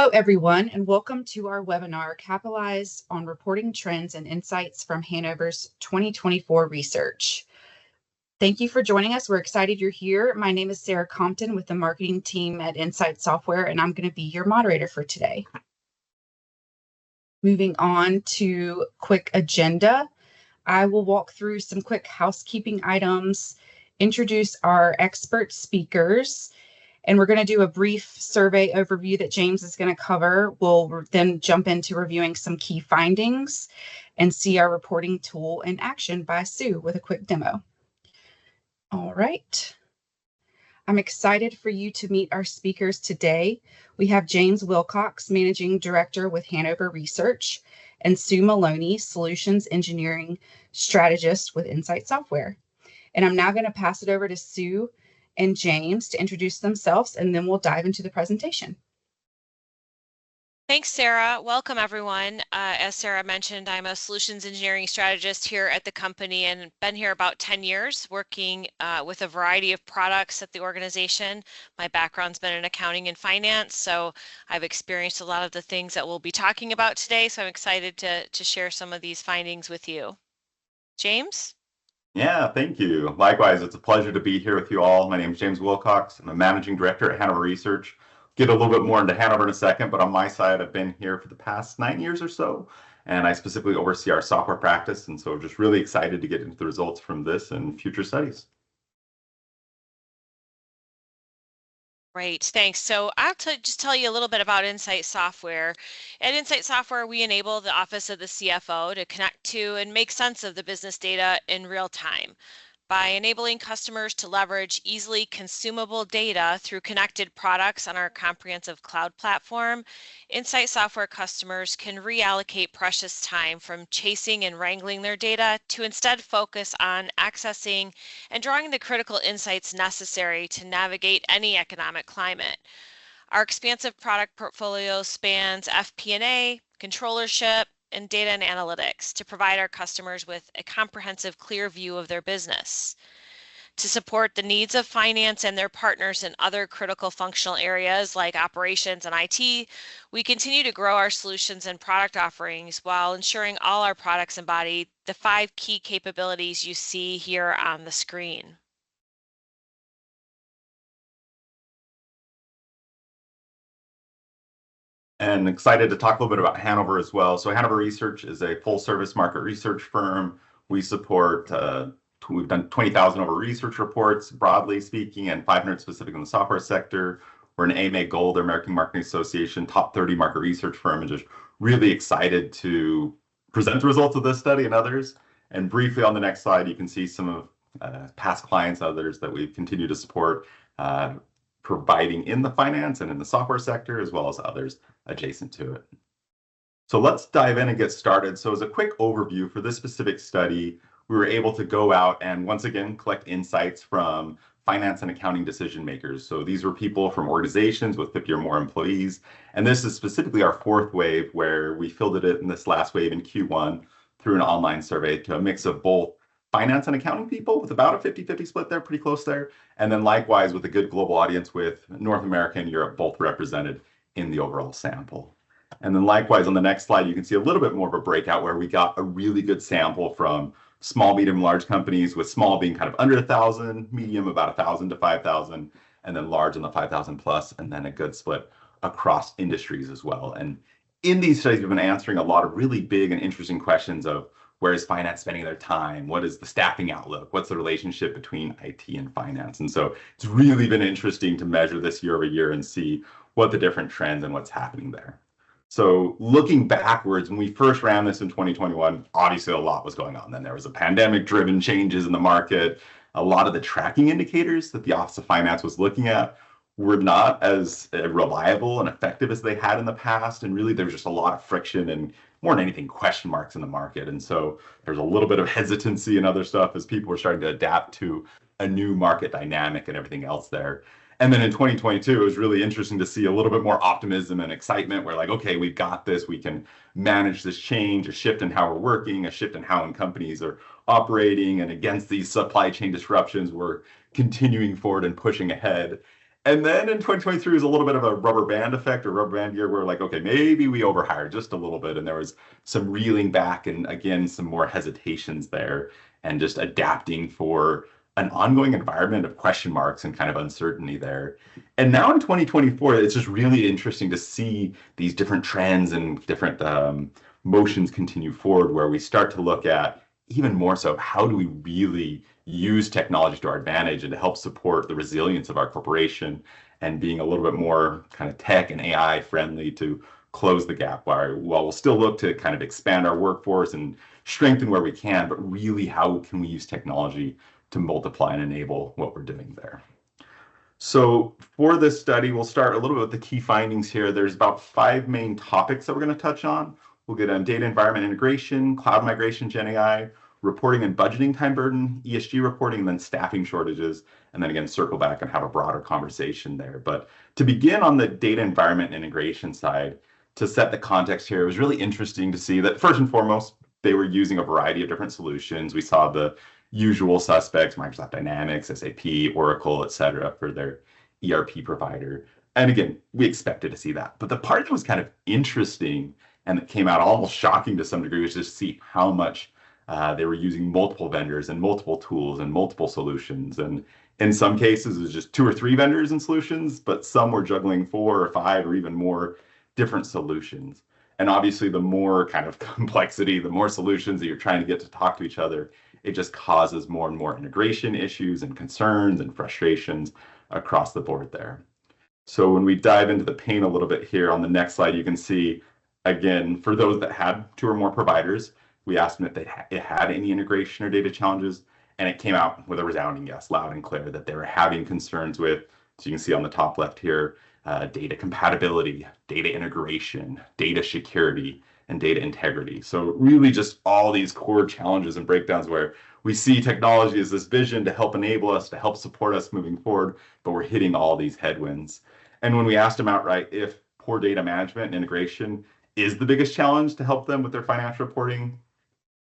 Hello, everyone, and welcome to our webinar, Capitalize on Reporting Trends and Insights from Hanover's 2024 Research. Thank you for joining us. We're excited you're here. My name is Sarah Compton with the marketing team at Insight Software, and I'm going to be your moderator for today. Moving on to quick agenda, I will walk through some quick housekeeping items, introduce our expert speakers, and we're going to do a brief survey overview that James is going to cover. We'll then jump into reviewing some key findings and see our reporting tool in action by Sue with a quick demo. All right. I'm excited for you to meet our speakers today. We have James Wilcox, Managing Director with Hanover Research, and Sue Maloney, Solutions Engineering Strategist with Insight Software. And I'm now going to pass it over to Sue and James to introduce themselves, and then we'll dive into the presentation. Thanks, Sarah. Welcome, everyone. As Sarah mentioned, I'm a Solutions Engineering Strategist here at the company and been here about 10 years working with a variety of products at the organization. My background's been in accounting and finance, so I've experienced a lot of the things that we'll be talking about today, so I'm excited to share some of these findings with you. James? Yeah, thank you. Likewise, it's a pleasure to be here with you all. My name is James Wilcox. I'm a managing director at Hanover Research. Get a little bit more into Hanover in a second, but on my side, I've been here for the past 9 years or so, and I specifically oversee our software practice, and so just really excited to get into the results from this and future studies. Great, thanks. So I'll just tell you a little bit about Insight Software. At Insight Software, we enable the Office of the CFO to connect to and make sense of the business data in real time. By enabling customers to leverage easily consumable data through connected products on our comprehensive cloud platform, Insight Software customers can reallocate precious time from chasing and wrangling their data to instead focus on accessing and drawing the critical insights necessary to navigate any economic climate. Our expansive product portfolio spans FP&A, controllership, and data and analytics to provide our customers with a comprehensive, clear view of their business. To support the needs of finance and their partners in other critical functional areas like operations and IT, we continue to grow our solutions and product offerings while ensuring all our products embody the 5 key capabilities you see here on the screen. And excited to talk a little bit about Hanover as well. So Hanover Research is a full-service market research firm. We support, we've done 20,000 over research reports, broadly speaking, and 500 specific in the software sector. We're an AMA Gold, the American Marketing Association, top 30 market research firm, and just really excited to present the results of this study and others. And briefly on the next slide, you can see some of past clients, others that we've continued to support, providing in the finance and in the software sector, as well as others adjacent to it. So let's dive in and get started. So as a quick overview for this specific study, we were able to go out and once again collect insights from finance and accounting decision makers. So these were people from organizations with 50 or more employees. And this is specifically our 4th wave, where we fielded it in this last wave in Q1 through an online survey to a mix of both finance and accounting people with about a 50-50 split there, pretty close there. And then likewise with a good global audience with North America and Europe both represented in the overall sample. And then likewise on the next slide, you can see a little bit more of a breakout where we got a really good sample from small, medium, large companies, with small being kind of under 1,000, medium about 1,000 to 5,000, and then large in the 5,000 plus, and then a good split across industries as well. And in these studies, we've been answering a lot of really big and interesting questions of where is finance spending their time? What is the staffing outlook? What's the relationship between IT and finance? And so it's really been interesting to measure this year over year and see what the different trends and what's happening there. So looking backwards, when we first ran this in 2021, obviously a lot was going on. Then there was a pandemic-driven changes in the market. A lot of the tracking indicators that the Office of Finance was looking at were not as reliable and effective as they had in the past. And really, there was just a lot of friction and more than anything, question marks in the market. And so there's a little bit of hesitancy and other stuff as people were starting to adapt to a new market dynamic and everything else there. And then in 2022, it was really interesting to see a little bit more optimism and excitement. We're like, okay, we've got this. We can manage this change, a shift in how we're working, a shift in how companies are operating. And against these supply chain disruptions, we're continuing forward and pushing ahead. And then in 2023 was a little bit of a rubber band effect or rubber band year where we're like, okay, maybe we overhired just a little bit. And there was some reeling back and again, some more hesitations there and just adapting for an ongoing environment of question marks and kind of uncertainty there. And now in 2024, it's just really interesting to see these different trends and different motions continue forward where we start to look at even more so, how do we really use technology to our advantage and to help support the resilience of our corporation and being a little bit more kind of tech and AI friendly to close the gap while we'll still look to kind of expand our workforce and strengthen where we can, but really how can we use technology to multiply and enable what we're doing there. So for this study, we'll start a little bit with the key findings here. There's about 5 main topics that we're going to touch on. We'll get on data environment integration, cloud migration, Gen AI, reporting and budgeting time burden, ESG reporting, and then staffing shortages, and then again, circle back and have a broader conversation there. But to begin on the data environment integration side, to set the context here, it was really interesting to see that first and foremost, they were using a variety of different solutions. We saw the usual suspects, Microsoft Dynamics, SAP, Oracle, et cetera, for their ERP provider. And again, we expected to see that. But the part that was kind of interesting and that came out almost shocking to some degree was just to see how much they were using multiple vendors and multiple tools and multiple solutions. And in some cases, it was just 2 or 3 vendors and solutions, but some were juggling 4 or 5 or even more different solutions. And obviously, the more kind of complexity, the more solutions that you're trying to get to talk to each other, it just causes more and more integration issues and concerns and frustrations across the board there. So when we dive into the pain a little bit here on the next slide, you can see, again, for those that had 2 or more providers, we asked them if it had any integration or data challenges, and it came out with a resounding yes, loud and clear, that they were having concerns with, so you can see on the top left here, data compatibility, data integration, data security, and data integrity. So really just all these core challenges and breakdowns where we see technology as this vision to help enable us, to help support us moving forward, but we're hitting all these headwinds. And when we asked them outright if poor data management and integration is the biggest challenge to help them with their financial reporting,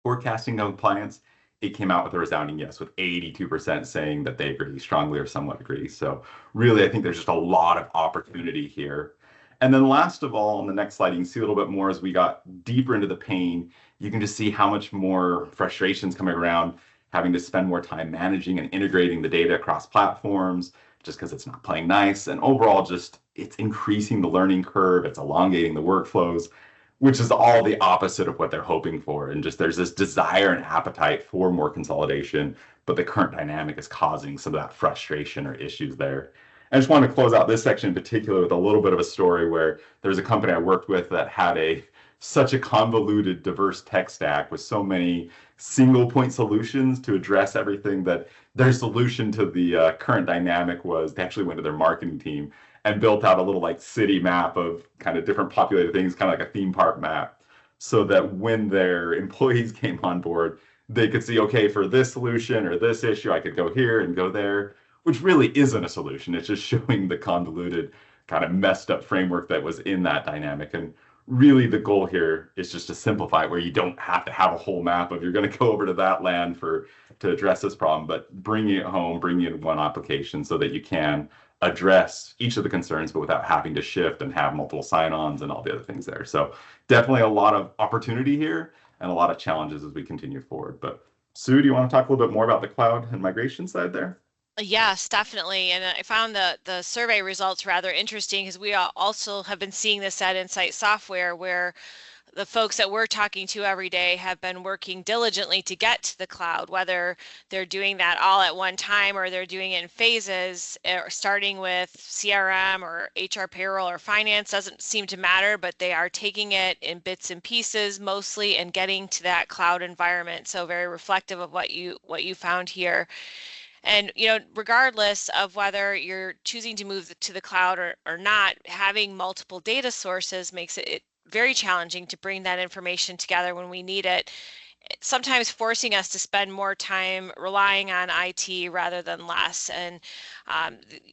forecasting, and compliance, it came out with a resounding yes, with 82% saying that they agree, strongly or somewhat agree. So really, I think there's just a lot of opportunity here. And then last of all, on the next slide, you can see a little bit more as we got deeper into the pain, you can just see how much more frustrations coming around having to spend more time managing and integrating the data across platforms just because it's not playing nice. And overall, just it's increasing the learning curve, it's elongating the workflows, which is all the opposite of what they're hoping for. And just there's this desire and appetite for more consolidation, but the current dynamic is causing some of that frustration or issues there. I just want to close out this section in particular with a little bit of a story where there's a company I worked with that had such a convoluted, diverse tech stack with so many single point solutions to address everything that their solution to the current dynamic was they actually went to their marketing team and built out a little like city map of kind of different populated things, kind of like a theme park map, so that when their employees came on board, they could see, okay, for this solution or this issue, I could go here and go there, which really isn't a solution. It's just showing the convoluted, kind of messed up framework that was in that dynamic. And really the goal here is just to simplify it where you don't have to have a whole map of you're going to go over to that land to address this problem, but bringing it home, bringing it in one application so that you can address each of the concerns, but without having to shift and have multiple sign-ons and all the other things there. So definitely a lot of opportunity here and a lot of challenges as we continue forward. But Sue, do you want to talk a little bit more about the cloud and migration side there? Yes, definitely. And I found the survey results rather interesting because we also have been seeing this at Insight Software, where the folks that we're talking to every day have been working diligently to get to the cloud, whether they're doing that all at one time or they're doing it in phases, or starting with CRM or HR payroll or finance, doesn't seem to matter, but they are taking it in bits and pieces mostly and getting to that cloud environment. So very reflective of what you found here. And, regardless of whether you're choosing to move to the cloud or not, having multiple data sources makes it very challenging to bring that information together when we need it, sometimes forcing us to spend more time relying on IT rather than less. And